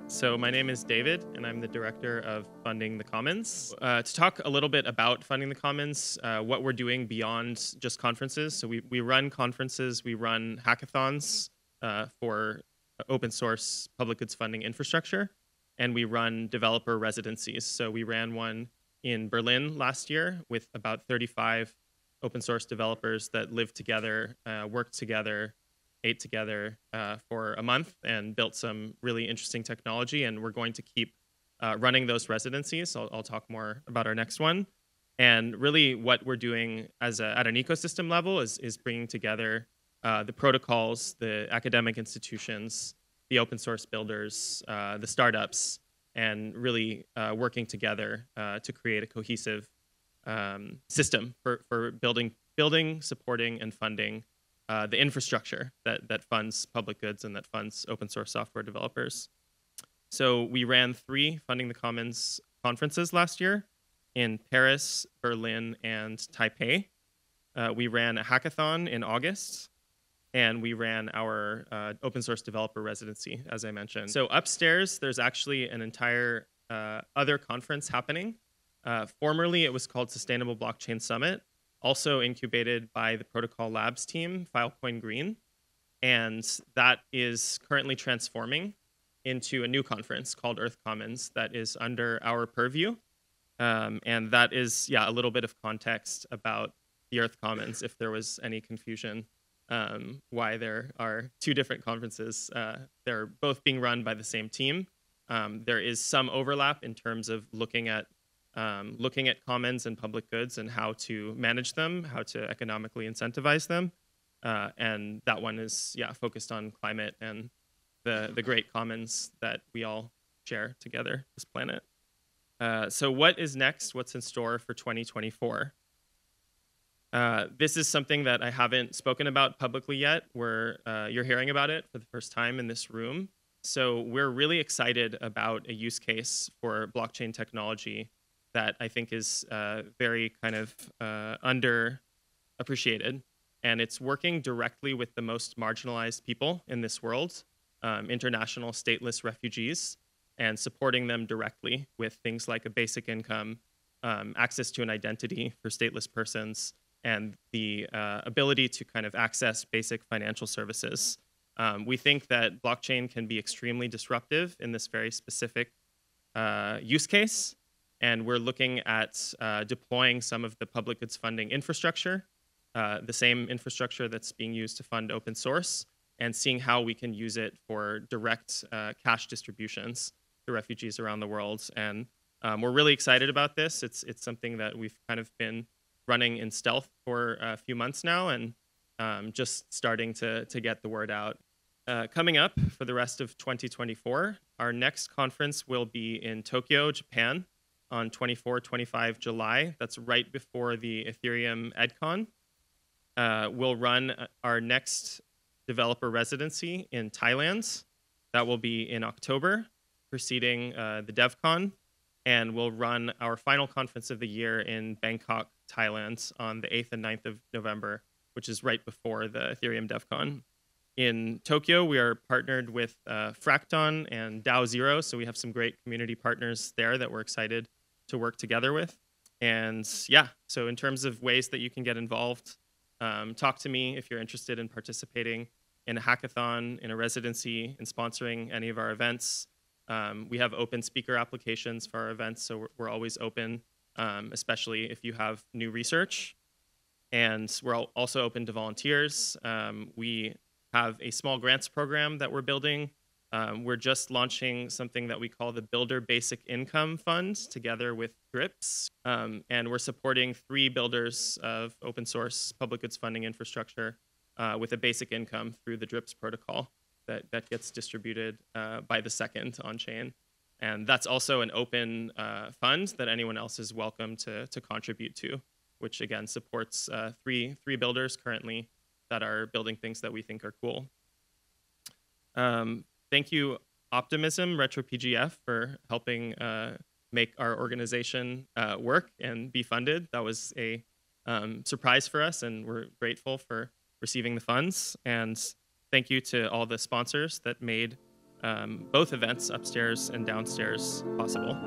So my name is David, and I'm the director of Funding the Commons. To talk a little bit about Funding the Commons, what we're doing beyond just conferences. So we run conferences, we run hackathons for open source public goods funding infrastructure, and we run developer residencies. So we ran one in Berlin last year with about 35 open source developers that lived together, worked together, ate together for a month and built some really interesting technology. And we're going to keep running those residencies. So I'll talk more about our next one. And really, what we're doing at an ecosystem level is bringing together the protocols, the academic institutions, the open source builders, the startups, and really working together to create a cohesive system for building, supporting, and funding the infrastructure that funds public goods and that funds open source software developers. So we ran 3 Funding the Commons conferences last year in Paris, Berlin, and Taipei. We ran a hackathon in August, and we ran our open source developer residency, as I mentioned. So upstairs, there's actually an entire other conference happening. Formerly, it was called Sustainable Blockchain Summit, also incubated by the Protocol Labs team, Filecoin Green. And that is currently transforming into a new conference called Earth Commons that is under our purview. And that is, a little bit of context about the Earth Commons, if there was any confusion, why there are 2 different conferences. They're both being run by the same team. There is some overlap in terms of looking at commons and public goods and how to manage them, how to economically incentivize them. And that one is, focused on climate and the great commons that we all share together, this planet. So what is next? What's in store for 2024? This is something that I haven't spoken about publicly yet, where you're hearing about it for the first time in this room. So we're really excited about a use case for blockchain technology that I think is very kind of underappreciated. And it's working directly with the most marginalized people in this world, international stateless refugees, and supporting them directly with things like a basic income, access to an identity for stateless persons, and the ability to kind of access basic financial services. We think that blockchain can be extremely disruptive in this very specific use case. And we're looking at deploying some of the public goods funding infrastructure, the same infrastructure that's being used to fund open source, and seeing how we can use it for direct cash distributions to refugees around the world. And we're really excited about this. It's something that we've kind of been running in stealth for a few months now, and just starting to get the word out. Coming up for the rest of 2024, our next conference will be in Tokyo, Japan, on 24-25 July. That's right before the Ethereum EdCon. We'll run our next developer residency in Thailand. That will be in October, preceding the DevCon. And we'll run our final conference of the year in Bangkok, Thailand on the 8th and 9th of November, which is right before the Ethereum DevCon. In Tokyo, we are partnered with Fracton and DAO Zero, so we have some great community partners there that we're excited to work together with. And so in terms of ways that you can get involved, talk to me if you're interested in participating in a hackathon, in a residency, in sponsoring any of our events. We have open speaker applications for our events, so we're always open, especially if you have new research. And we're also open to volunteers. We have a small grants program that we're building. We're just launching something that we call the Builder Basic Income Fund together with DRIPS. And we're supporting 3 builders of open source public goods funding infrastructure with a basic income through the DRIPS protocol that gets distributed by the second on chain. And that's also an open fund that anyone else is welcome to contribute to, which again supports 3 builders currently that are building things that we think are cool. Thank you, Optimism, RetroPGF, for helping make our organization work and be funded. That was a surprise for us, and we're grateful for receiving the funds. And thank you to all the sponsors that made both events, upstairs and downstairs, possible.